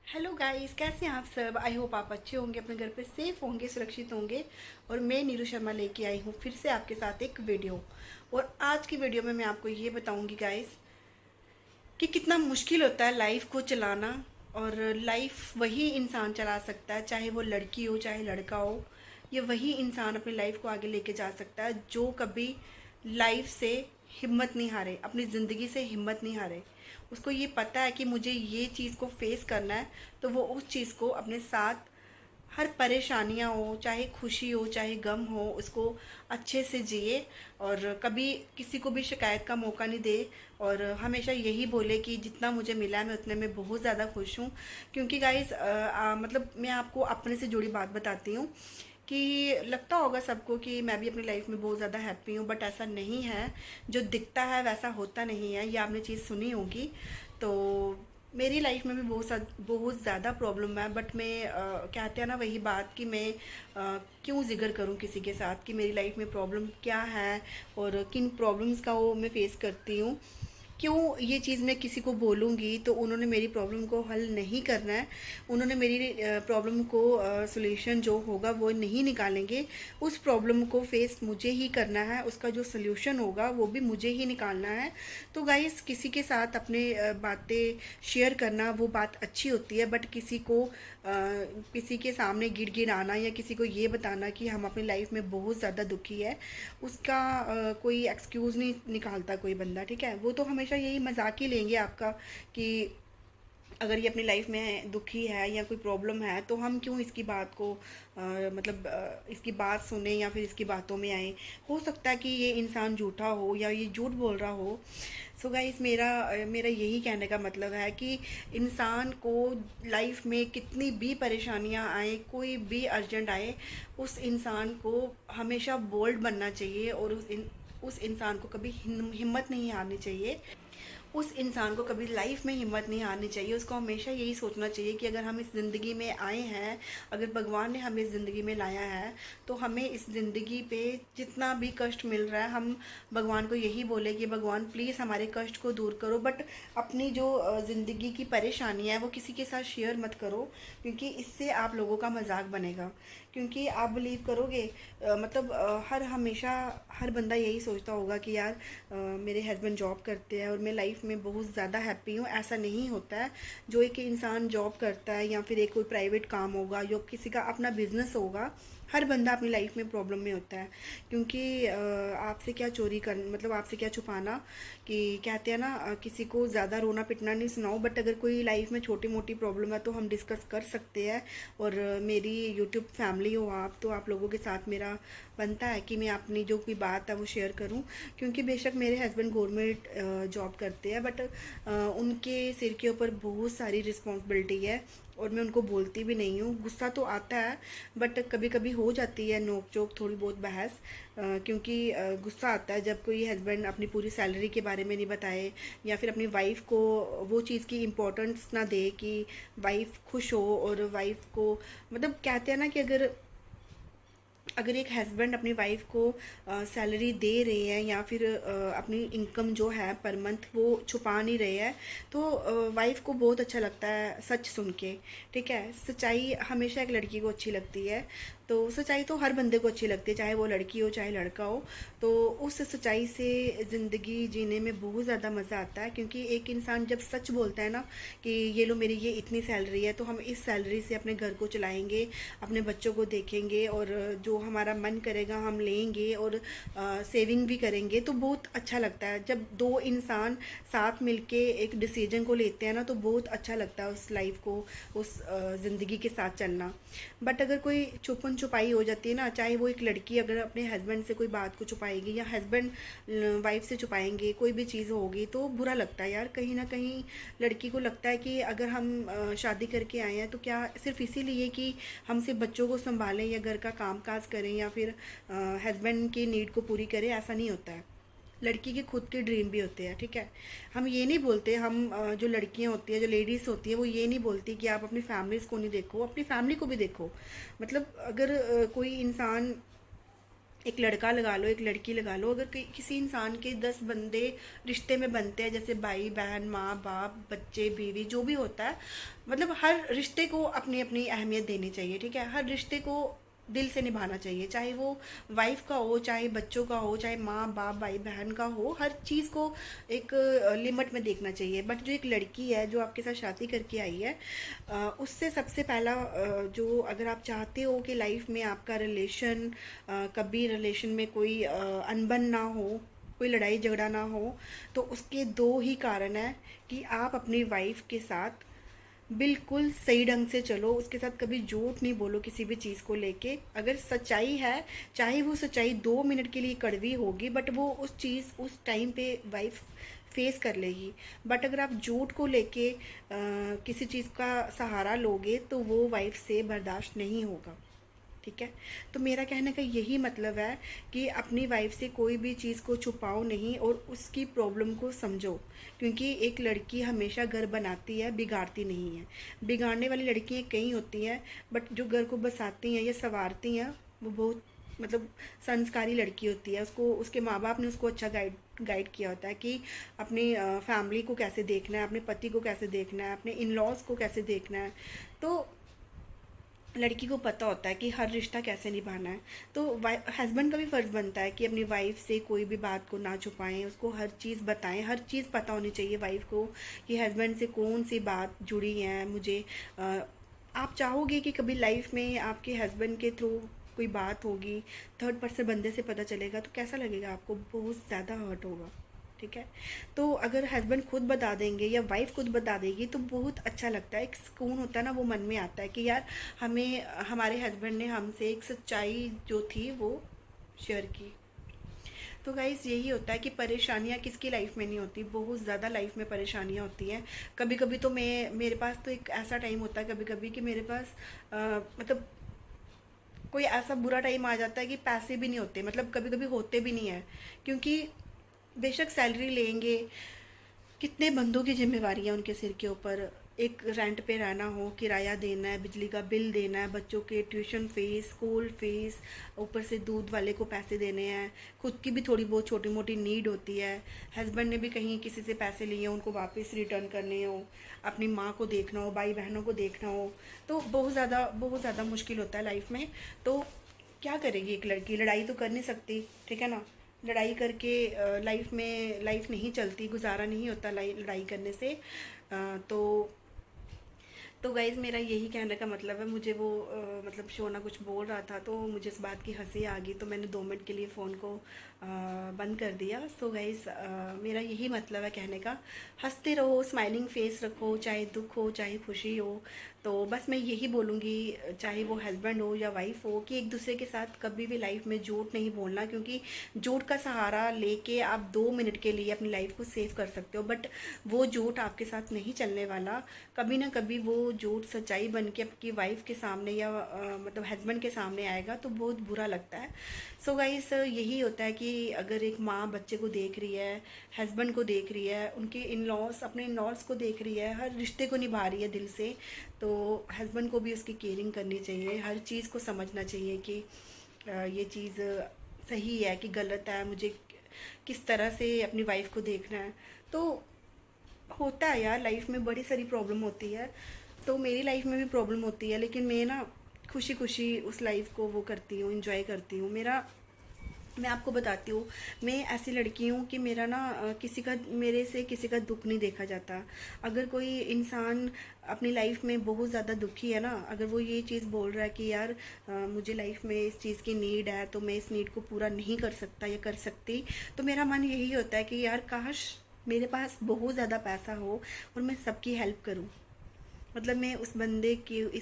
Hello guys, कैसे हैं आप सब। आई होप आप अच्छे होंगे, अपने घर पे सेफ होंगे, सुरक्षित होंगे। और मैं नीरू शर्मा लेके आई हूँ फिर से आपके साथ एक वीडियो। और आज की वीडियो में मैं आपको ये बताऊंगी गाइस कि कितना मुश्किल होता है लाइफ को चलाना। और लाइफ वही इंसान चला सकता है, चाहे वो लड़की हो चाहे लड़का हो। ये वही इंसान अपनी लाइफ को आगे लेके जा सकता है जो कभी लाइफ से हिम्मत नहीं हारे, अपनी ज़िंदगी से हिम्मत नहीं हारे। उसको ये पता है कि मुझे ये चीज़ को फेस करना है, तो वो उस चीज़ को अपने साथ, हर परेशानियाँ हो चाहे खुशी हो चाहे गम हो, उसको अच्छे से जिए। और कभी किसी को भी शिकायत का मौका नहीं दे। और हमेशा यही बोले कि जितना मुझे मिला है मैं उतने में बहुत ज़्यादा खुश हूँ। क्योंकि गाइस मतलब मैं आपको अपने से जुड़ी बात बताती हूँ कि लगता होगा सबको कि मैं भी अपनी लाइफ में बहुत ज़्यादा हैप्पी हूँ, बट ऐसा नहीं है। जो दिखता है वैसा होता नहीं है, ये आपने चीज़ सुनी होगी। तो मेरी लाइफ में भी बहुत ज़्यादा प्रॉब्लम है, बट मैं कहते हैं ना वही बात कि मैं क्यों जिक्र करूं किसी के साथ कि मेरी लाइफ में प्रॉब्लम क्या है और किन प्रॉब्लम्स का वो मैं फेस करती हूँ। क्यों ये चीज़ मैं किसी को बोलूँगी तो उन्होंने मेरी प्रॉब्लम को हल नहीं करना है। उन्होंने मेरी प्रॉब्लम को सॉल्यूशन जो होगा वो नहीं निकालेंगे। उस प्रॉब्लम को फेस मुझे ही करना है, उसका जो सॉल्यूशन होगा वो भी मुझे ही निकालना है। तो गाइस, किसी के साथ अपने बातें शेयर करना वो बात अच्छी होती है, बट किसी के सामने गिड़गिड़ाना या किसी को ये बताना कि हम अपनी लाइफ में बहुत ज़्यादा दुखी है, उसका कोई एक्सक्यूज़ नहीं निकालता कोई बंदा। ठीक है, वो तो हमेशा यही मजाक ही लेंगे आपका कि अगर ये अपनी लाइफ में दुखी है या कोई प्रॉब्लम है तो हम क्यों इसकी बात को इसकी बात सुने या फिर इसकी बातों में आए। हो सकता है कि ये इंसान झूठा हो या ये झूठ बोल रहा हो। सो गाइस, मेरा यही कहने का मतलब है कि इंसान को लाइफ में कितनी भी परेशानियां आए, कोई भी अर्जेंट आए, उस इंसान को हमेशा बोल्ड बनना चाहिए। और उस इंसान को कभी हिम्मत नहीं हारनी चाहिए। उस इंसान को कभी लाइफ में हिम्मत नहीं हारनी चाहिए। उसको हमेशा यही सोचना चाहिए कि अगर हम इस ज़िंदगी में आए हैं, अगर भगवान ने हमें इस ज़िंदगी में लाया है, तो हमें इस ज़िंदगी पे जितना भी कष्ट मिल रहा है, हम भगवान को यही बोले कि भगवान प्लीज़ हमारे कष्ट को दूर करो। बट अपनी जो ज़िंदगी की परेशानी है वो किसी के साथ शेयर मत करो, क्योंकि इससे आप लोगों का मजाक बनेगा। क्योंकि आप बिलीव करोगे, मतलब हमेशा हर बंदा यही सोचता होगा कि यार मेरे हस्बैंड जॉब करते हैं और मैं लाइफ में बहुत ज़्यादा हैप्पी हूँ। ऐसा नहीं होता है। जो एक इंसान जॉब करता है या फिर एक कोई प्राइवेट काम होगा या किसी का अपना बिजनेस होगा, हर बंदा अपनी लाइफ में प्रॉब्लम में होता है। क्योंकि आपसे क्या चोरी कर, मतलब आपसे क्या छुपाना। कि कहते हैं ना, किसी को ज़्यादा रोना पिटना नहीं सुनाओ, बट अगर कोई लाइफ में छोटी मोटी प्रॉब्लम है तो हम डिस्कस कर सकते हैं। और मेरी यूट्यूब फैमिली हो आप, तो आप लोगों के साथ मेरा बनता है कि मैं अपनी जो भी बात है वो शेयर करूं। क्योंकि बेशक मेरे हस्बैंड गवर्नमेंट जॉब करते हैं, बट उनके सिर के ऊपर बहुत सारी रिस्पॉन्सिबिलिटी है। और मैं उनको बोलती भी नहीं हूँ, गुस्सा तो आता है, बट कभी कभी हो जाती है नोक चोक, थोड़ी बहुत बहस। क्योंकि गुस्सा आता है जब कोई हस्बैंड अपनी पूरी सैलरी के बारे में नहीं बताए या फिर अपनी वाइफ को वो चीज़ की इम्पोर्टेंस ना दे कि वाइफ खुश हो। और वाइफ को, मतलब कहते हैं ना कि अगर एक हस्बैंड अपनी वाइफ को सैलरी दे रहे हैं या फिर अपनी इनकम जो है पर मंथ वो छुपा नहीं रहे हैं, तो वाइफ को बहुत अच्छा लगता है सच सुन के। ठीक है, सच्चाई हमेशा एक लड़की को अच्छी लगती है। तो सच्चाई तो हर बंदे को अच्छी लगती है, चाहे वो लड़की हो चाहे लड़का हो। तो उस सच्चाई से ज़िंदगी जीने में बहुत ज़्यादा मज़ा आता है। क्योंकि एक इंसान जब सच बोलता है ना कि ये लो मेरी ये इतनी सैलरी है, तो हम इस सैलरी से अपने घर को चलाएंगे, अपने बच्चों को देखेंगे, और जो हमारा मन करेगा हम लेंगे, और सेविंग भी करेंगे। तो बहुत अच्छा लगता है जब दो इंसान साथ मिलके एक डिसीजन को लेते हैं ना, तो बहुत अच्छा लगता है उस लाइफ को, उस ज़िंदगी के साथ चलना। बट अगर कोई छुपन छुपाई हो जाती है ना, चाहे वो एक लड़की अगर अपने हस्बैंड से कोई बात को छुपाएगी या हस्बैंड वाइफ से छुपाएंगे, कोई भी चीज़ होगी, तो बुरा लगता है यार। कहीं ना कहीं लड़की को लगता है कि अगर हम शादी करके आए हैं तो क्या सिर्फ इसीलिए कि हम सिर्फ बच्चों को संभालें या घर का काम काज करें या फिर हस्बैंड की नीड को पूरी करें। ऐसा नहीं होता है। लड़की के खुद के ड्रीम भी होते हैं। ठीक है, हम ये नहीं बोलते, हम जो लड़कियां होती हैं, जो लेडीज़ होती है, वो ये नहीं बोलती कि आप अपनी फैमिलीज़ को नहीं देखो, अपनी फैमिली को भी देखो। मतलब अगर कोई इंसान एक लड़का लगा लो, एक लड़की लगा लो, अगर किसी इंसान के 10 बंदे रिश्ते में बनते हैं, जैसे भाई बहन, माँ बाप, बच्चे, बीवी, जो भी होता है, मतलब हर रिश्ते को अपनी अपनी अहमियत देनी चाहिए, ठीक है। हर रिश्ते को दिल से निभाना चाहिए, चाहे वो वाइफ का हो, चाहे बच्चों का हो, चाहे माँ बाप भाई बहन का हो, हर चीज़ को एक लिमिट में देखना चाहिए। बट जो एक लड़की है जो आपके साथ शादी करके आई है, उससे सबसे पहला जो, अगर आप चाहते हो कि लाइफ में आपका रिलेशन, कभी रिलेशन में कोई अनबन ना हो, कोई लड़ाई झगड़ा ना हो, तो उसके दो ही कारण है कि आप अपनी वाइफ के साथ बिल्कुल सही ढंग से चलो, उसके साथ कभी झूठ नहीं बोलो किसी भी चीज़ को लेके। अगर सच्चाई है, चाहे वो सच्चाई 2 मिनट के लिए कड़वी होगी, बट वो उस चीज़ उस टाइम पे वाइफ फेस कर लेगी। बट अगर आप झूठ को लेके किसी चीज़ का सहारा लोगे तो वो वाइफ से बर्दाश्त नहीं होगा, ठीक है। तो मेरा कहने का यही मतलब है कि अपनी वाइफ से कोई भी चीज़ को छुपाओ नहीं और उसकी प्रॉब्लम को समझो, क्योंकि एक लड़की हमेशा घर बनाती है, बिगाड़ती नहीं है। बिगाड़ने वाली लड़कियाँ कई होती हैं, बट जो घर को बसाती हैं या संवारती हैं वो बहुत मतलब संस्कारी लड़की होती है। उसको उसके माँ बाप ने उसको अच्छा गाइड किया होता है कि अपनी फैमिली को कैसे देखना है, अपने पति को कैसे देखना है, अपने इन लॉज को कैसे देखना है। तो लड़की को पता होता है कि हर रिश्ता कैसे निभाना है। तो हस्बैंड का भी फ़र्ज़ बनता है कि अपनी वाइफ से कोई भी बात को ना छुपाएं, उसको हर चीज़ बताएं। हर चीज़ पता होनी चाहिए वाइफ को कि हस्बैंड से कौन सी बात जुड़ी है। मुझे आप चाहोगे कि कभी लाइफ में आपके हस्बैंड के थ्रू कोई बात होगी, थर्ड पर्सन बंदे से पता चलेगा तो कैसा लगेगा आपको? बहुत ज़्यादा हर्ट होगा, ठीक है। तो अगर हस्बैंड खुद बता देंगे या वाइफ खुद बता देगी तो बहुत अच्छा लगता है, एक सुकून होता है ना, वो मन में आता है कि यार हमें हमारे हस्बैंड ने हमसे एक सच्चाई जो थी वो शेयर की। तो गाइस यही होता है कि परेशानियाँ किसकी लाइफ में नहीं होती, बहुत ज़्यादा लाइफ में परेशानियाँ होती हैं। कभी कभी तो मेरे पास तो एक ऐसा टाइम होता है कभी कभी कि मेरे पास मतलब कोई ऐसा बुरा टाइम आ जाता है कि पैसे भी नहीं होते, मतलब कभी कभी होते भी नहीं है, क्योंकि बेशक सैलरी लेंगे, कितने बंदों की जिम्मेवारी है उनके सिर के ऊपर। एक रेंट पे रहना हो, किराया देना है, बिजली का बिल देना है, बच्चों के ट्यूशन फीस, स्कूल फीस, ऊपर से दूध वाले को पैसे देने हैं, खुद की भी थोड़ी बहुत छोटी मोटी नीड होती है। हस्बैंड ने भी कहीं किसी से पैसे लिए उनको वापस रिटर्न करने हो, अपनी माँ को देखना हो, भाई बहनों को देखना हो, तो बहुत ज़्यादा मुश्किल होता है लाइफ में। तो क्या करेगी एक लड़की? लड़ाई तो कर नहीं सकती, ठीक है ना। लड़ाई करके लाइफ नहीं चलती, गुजारा नहीं होता लड़ाई करने से। तो गाइज़ मेरा यही कहने का मतलब है। मुझे वो मतलब शोना कुछ बोल रहा था तो मुझे इस बात की हंसी आ गई, तो मैंने 2 मिनट के लिए फ़ोन को बंद कर दिया। सो गाइज़ मेरा यही मतलब है कहने का, हंसते रहो, स्माइलिंग फेस रखो, चाहे दुख हो चाहे खुशी हो। तो बस मैं यही बोलूँगी, चाहे वो हस्बैंड हो या वाइफ हो, कि एक दूसरे के साथ कभी भी लाइफ में झूठ नहीं बोलना, क्योंकि झूठ का सहारा लेके आप 2 मिनट के लिए अपनी लाइफ को सेव कर सकते हो, बट वो झूठ आपके साथ नहीं चलने वाला। कभी ना कभी वो झूठ सच्चाई बन के आपकी वाइफ के सामने या मतलब हस्बैंड के सामने आएगा तो बहुत बुरा लगता है। सो गाइस यही होता है कि अगर एक माँ बच्चे को देख रही है, हस्बैंड को देख रही है, उनके इन लॉज, अपने इन लॉज को देख रही है, हर रिश्ते को निभा रही है दिल से, तो हस्बैंड को भी उसकी केयरिंग करनी चाहिए, हर चीज़ को समझना चाहिए कि ये चीज़ सही है कि गलत है, मुझे किस तरह से अपनी वाइफ को देखना है। तो होता है यार, लाइफ में बड़ी सारी प्रॉब्लम होती है, तो मेरी लाइफ में भी प्रॉब्लम होती है, लेकिन मैं ना खुशी खुशी उस लाइफ को वो करती हूँ, इंजॉय करती हूँ। मैं आपको बताती हूँ, मैं ऐसी लड़की हूँ कि मेरा ना मेरे से किसी का दुख नहीं देखा जाता। अगर कोई इंसान अपनी लाइफ में बहुत ज़्यादा दुखी है ना, अगर वो ये चीज़ बोल रहा है कि यार मुझे लाइफ में इस चीज़ की नीड है, तो मैं इस नीड को पूरा नहीं कर सकता या कर सकती, तो मेरा मन यही होता है कि यार काश मेरे पास बहुत ज़्यादा पैसा हो और मैं सबकी हेल्प करूँ। मतलब मैं इस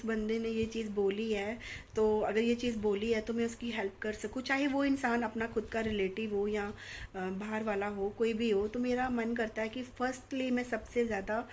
बंदे ने ये चीज़ बोली है, तो अगर ये चीज़ बोली है तो मैं उसकी हेल्प कर सकूं, चाहे वो इंसान अपना खुद का रिलेटिव हो या बाहर वाला हो, कोई भी हो। तो मेरा मन करता है कि फर्स्टली मैं सबसे ज़्यादा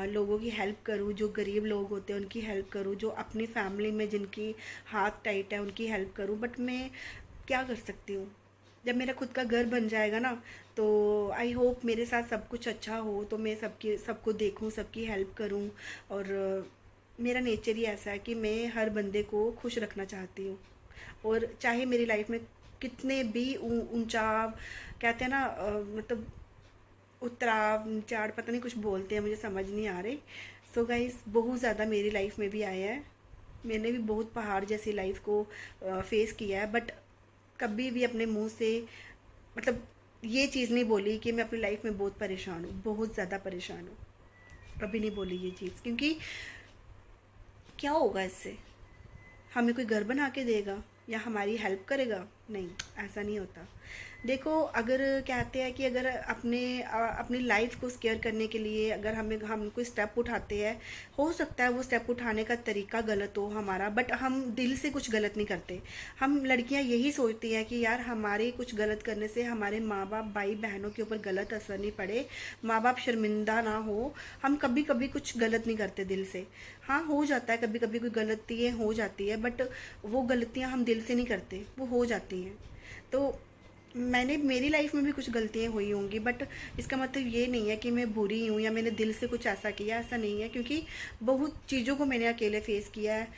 लोगों की हेल्प करूं, जो गरीब लोग होते हैं उनकी हेल्प करूं, जो अपनी फैमिली में जिनकी हाथ टाइट है उनकी हेल्प करूं। बट मैं क्या कर सकती हूँ? जब मेरा खुद का घर बन जाएगा ना, तो आई होप मेरे साथ सब कुछ अच्छा हो, तो मैं सबको देखूं, सबकी हेल्प करूं। और मेरा नेचर ही ऐसा है कि मैं हर बंदे को खुश रखना चाहती हूँ, और चाहे मेरी लाइफ में कितने भी ऊंचा कहते हैं ना, मतलब उतराव चाड़ पता नहीं कुछ बोलते हैं, मुझे समझ नहीं आ रही। सो गाइस, बहुत ज़्यादा मेरी लाइफ में भी आया है। मैंने भी बहुत पहाड़ जैसी लाइफ को फेस किया है, बट कभी भी अपने मुंह से मतलब ये चीज़ नहीं बोली कि मैं अपनी लाइफ में बहुत परेशान हूँ, बहुत ज़्यादा परेशान हूँ। कभी नहीं बोली ये चीज़, क्योंकि क्या होगा इससे? हमें कोई घर बना के देगा या हमारी हेल्प करेगा? नहीं, ऐसा नहीं होता। देखो, अगर कहते हैं कि अगर अपनी लाइफ को स्केयर करने के लिए अगर हम कोई स्टेप उठाते हैं, हो सकता है वो स्टेप उठाने का तरीका गलत हो हमारा, बट हम दिल से कुछ गलत नहीं करते। हम लड़कियां यही सोचती हैं कि यार हमारे कुछ गलत करने से हमारे माँ बाप भाई बहनों के ऊपर गलत असर नहीं पड़े, माँ बाप शर्मिंदा ना हो। हम कभी कभी कुछ गलत नहीं करते दिल से। हाँ, हो जाता है कभी कभी कोई गलतियाँ हो जाती है, बट वो गलतियाँ हम दिल से नहीं करते, वो हो जाती हैं। तो मेरी लाइफ में भी कुछ गलतियाँ हुई होंगी, बट इसका मतलब ये नहीं है कि मैं बुरी हूँ या मैंने दिल से कुछ ऐसा किया, ऐसा नहीं है, क्योंकि बहुत चीज़ों को मैंने अकेले फेस किया है।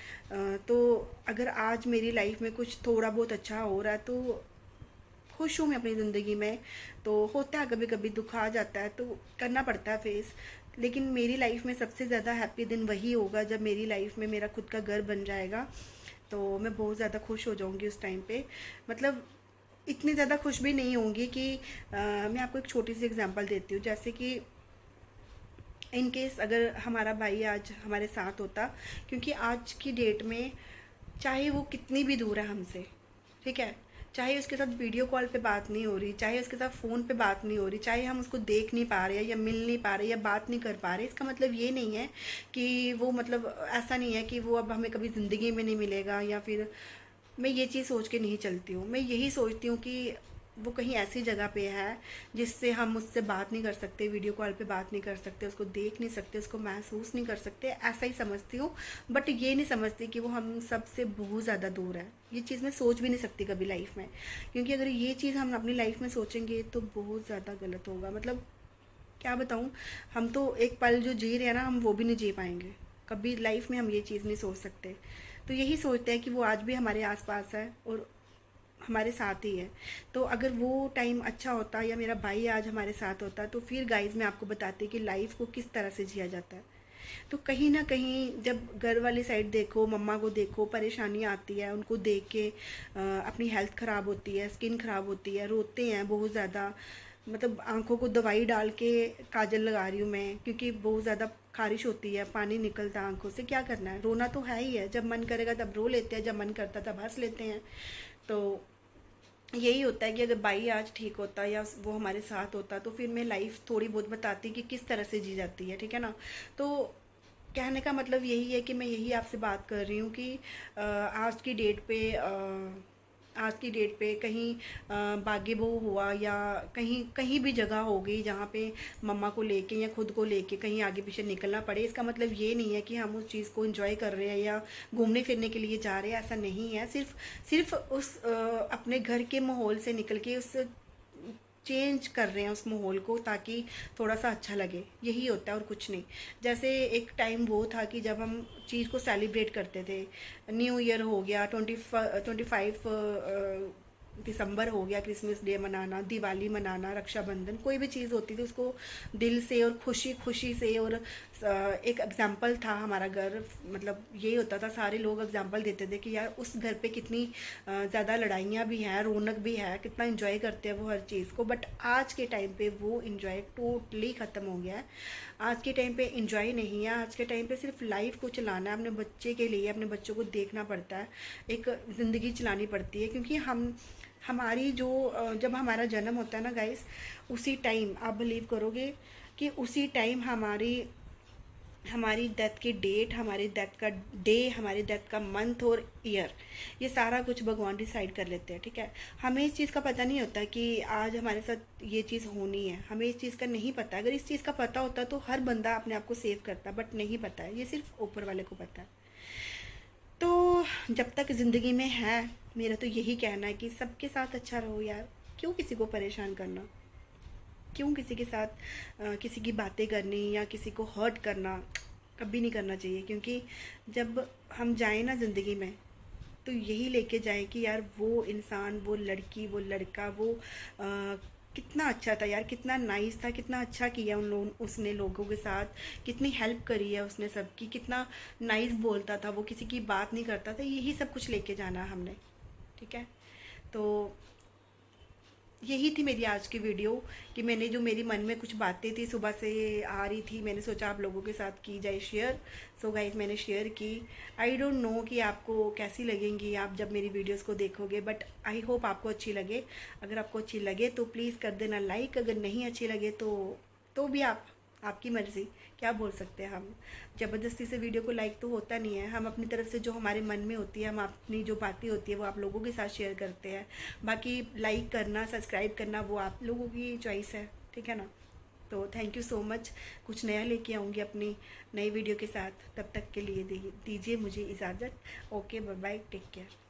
तो अगर आज मेरी लाइफ में कुछ थोड़ा बहुत अच्छा हो रहा है तो खुश हूँ मैं अपनी ज़िंदगी में। तो होता है कभी कभी दुख आ जाता है तो करना पड़ता है फेस। लेकिन मेरी लाइफ में सबसे ज़्यादा हैप्पी दिन वही होगा जब मेरी लाइफ में मेरा खुद का घर बन जाएगा। तो मैं बहुत ज़्यादा खुश हो जाऊँगी उस टाइम पे। मतलब इतनी ज़्यादा खुश भी नहीं होंगी कि मैं आपको एक छोटी सी एग्जांपल देती हूँ। जैसे कि इन केस अगर हमारा भाई आज हमारे साथ होता, क्योंकि आज की डेट में चाहे वो कितनी भी दूर है हमसे, ठीक है, चाहे उसके साथ वीडियो कॉल पे बात नहीं हो रही, चाहे उसके साथ फ़ोन पे बात नहीं हो रही, चाहे हम उसको देख नहीं पा रहे या मिल नहीं पा रहे या बात नहीं कर पा रहे, इसका मतलब ये नहीं है कि वो मतलब ऐसा नहीं है कि वो अब हमें कभी ज़िंदगी में नहीं मिलेगा। या फिर मैं ये चीज़ सोच के नहीं चलती हूँ। मैं यही सोचती हूँ कि वो कहीं ऐसी जगह पे है जिससे हम उससे बात नहीं कर सकते, वीडियो कॉल पे बात नहीं कर सकते, उसको देख नहीं सकते, उसको महसूस नहीं कर सकते, ऐसा ही समझती हूँ। बट ये नहीं समझती कि वो हम सबसे बहुत ज़्यादा दूर है। ये चीज़ मैं सोच भी नहीं सकती कभी लाइफ में, क्योंकि अगर ये चीज़ हम अपनी लाइफ में सोचेंगे तो बहुत ज़्यादा गलत होगा। मतलब क्या बताऊँ, हम तो एक पल जो जी रहे हैं ना, हम वो भी नहीं जी पाएंगे कभी लाइफ में। हम ये चीज़ नहीं सोच सकते। तो यही सोचते हैं कि वो आज भी हमारे आसपास है और हमारे साथ ही है। तो अगर वो टाइम अच्छा होता या मेरा भाई आज हमारे साथ होता तो फिर गाइज मैं आपको बताती कि लाइफ को किस तरह से जिया जाता है। तो कहीं ना कहीं जब घर वाली साइड देखो, मम्मा को देखो, परेशानी आती है उनको देख के, अपनी हेल्थ ख़राब होती है, स्किन ख़राब होती है, रोते हैं बहुत ज़्यादा। मतलब आंखों को दवाई डाल के काजल लगा रही हूँ मैं, क्योंकि बहुत ज़्यादा खारिश होती है, पानी निकलता है आंखों से। क्या करना है, रोना तो है ही है। जब मन करेगा तब रो लेते हैं, जब मन करता तब हंस लेते हैं। तो यही होता है कि अगर भाई आज ठीक होता या वो हमारे साथ होता तो फिर मैं लाइफ थोड़ी बहुत बताती कि किस तरह से जी जाती है, ठीक है ना। तो कहने का मतलब यही है कि मैं यही आपसे बात कर रही हूँ कि आज की डेट पे कहीं बागे बहू हुआ या कहीं कहीं भी जगह हो गई जहाँ पे मम्मा को लेके या खुद को लेके कहीं आगे पीछे निकलना पड़े, इसका मतलब ये नहीं है कि हम उस चीज़ को एंजॉय कर रहे हैं या घूमने फिरने के लिए जा रहे हैं। ऐसा नहीं है। सिर्फ उस अपने घर के माहौल से निकल के उस चेंज कर रहे हैं उस माहौल को, ताकि थोड़ा सा अच्छा लगे। यही होता है और कुछ नहीं। जैसे एक टाइम वो था कि जब हम चीज़ को सेलिब्रेट करते थे, न्यू ईयर हो गया, 25 दिसंबर हो गया, क्रिसमस डे मनाना, दिवाली मनाना, रक्षाबंधन, कोई भी चीज़ होती थी उसको दिल से और खुशी खुशी से। और एक एग्जाम्पल था हमारा घर, मतलब यही होता था, सारे लोग एग्जाम्पल देते थे कि यार उस घर पे कितनी ज़्यादा लड़ाइयाँ भी हैं, रौनक भी है, कितना इन्जॉय करते हैं वो हर चीज़ को। बट आज के टाइम पे वो इन्जॉय टोटली ख़त्म हो गया है। आज के टाइम पे इन्जॉय नहीं है। आज के टाइम पे सिर्फ लाइफ को चलाना है, अपने बच्चे के लिए अपने बच्चों को देखना पड़ता है, एक ज़िंदगी चलानी पड़ती है। क्योंकि हमारी जो जब हमारा जन्म होता है ना गाइस, उसी टाइम आप बिलीव करोगे कि उसी टाइम हमारी डेथ की डेट, हमारी डेथ का डे, हमारी डेथ का मंथ और ईयर, ये सारा कुछ भगवान डिसाइड कर लेते हैं, ठीक है। हमें इस चीज़ का पता नहीं होता कि आज हमारे साथ ये चीज़ होनी है, हमें इस चीज़ का नहीं पता। अगर इस चीज़ का पता होता तो हर बंदा अपने आप को सेव करता, बट नहीं पता है, ये सिर्फ ऊपर वाले को पता है। तो जब तक ज़िंदगी में है, मेरा तो यही कहना है कि सबके साथ अच्छा रहो यार। क्यों किसी को परेशान करना, क्यों किसी के साथ किसी की बातें करनी या किसी को हर्ट करना, कभी नहीं करना चाहिए। क्योंकि जब हम जाएं ना ज़िंदगी में, तो यही लेके जाएं कि यार वो इंसान, वो लड़की, वो लड़का, वो कितना अच्छा था यार, कितना नाइस था, कितना अच्छा किया उसने लोगों के साथ, कितनी हेल्प करी है उसने सबकी, कितना नाइस बोलता था वो, किसी की बात नहीं करता था। यही सब कुछ लेके जाना हमने, ठीक है। तो यही थी मेरी आज की वीडियो कि मैंने जो मेरी मन में कुछ बातें थी सुबह से आ रही थी, मैंने सोचा आप लोगों के साथ की जाए शेयर। सो गाइस मैंने शेयर की। आई डोंट नो कि आपको कैसी लगेंगी आप जब मेरी वीडियोस को देखोगे, बट आई होप आपको अच्छी लगे। अगर आपको अच्छी लगे तो प्लीज़ कर देना लाइक, अगर नहीं अच्छी लगे तो भी आपकी मर्ज़ी, क्या बोल सकते हैं हम। ज़बरदस्ती से वीडियो को लाइक तो होता नहीं है, हम अपनी तरफ से जो हमारे मन में होती है, हम अपनी जो बातें होती है वो आप लोगों के साथ शेयर करते हैं। बाकी लाइक करना, सब्सक्राइब करना वो आप लोगों की चॉइस है, ठीक है ना। तो थैंक यू सो मच। कुछ नया लेके आऊँगी अपनी नई वीडियो के साथ, तब तक के लिए दीजिए मुझे इजाज़त। Okay, bye bye, take care.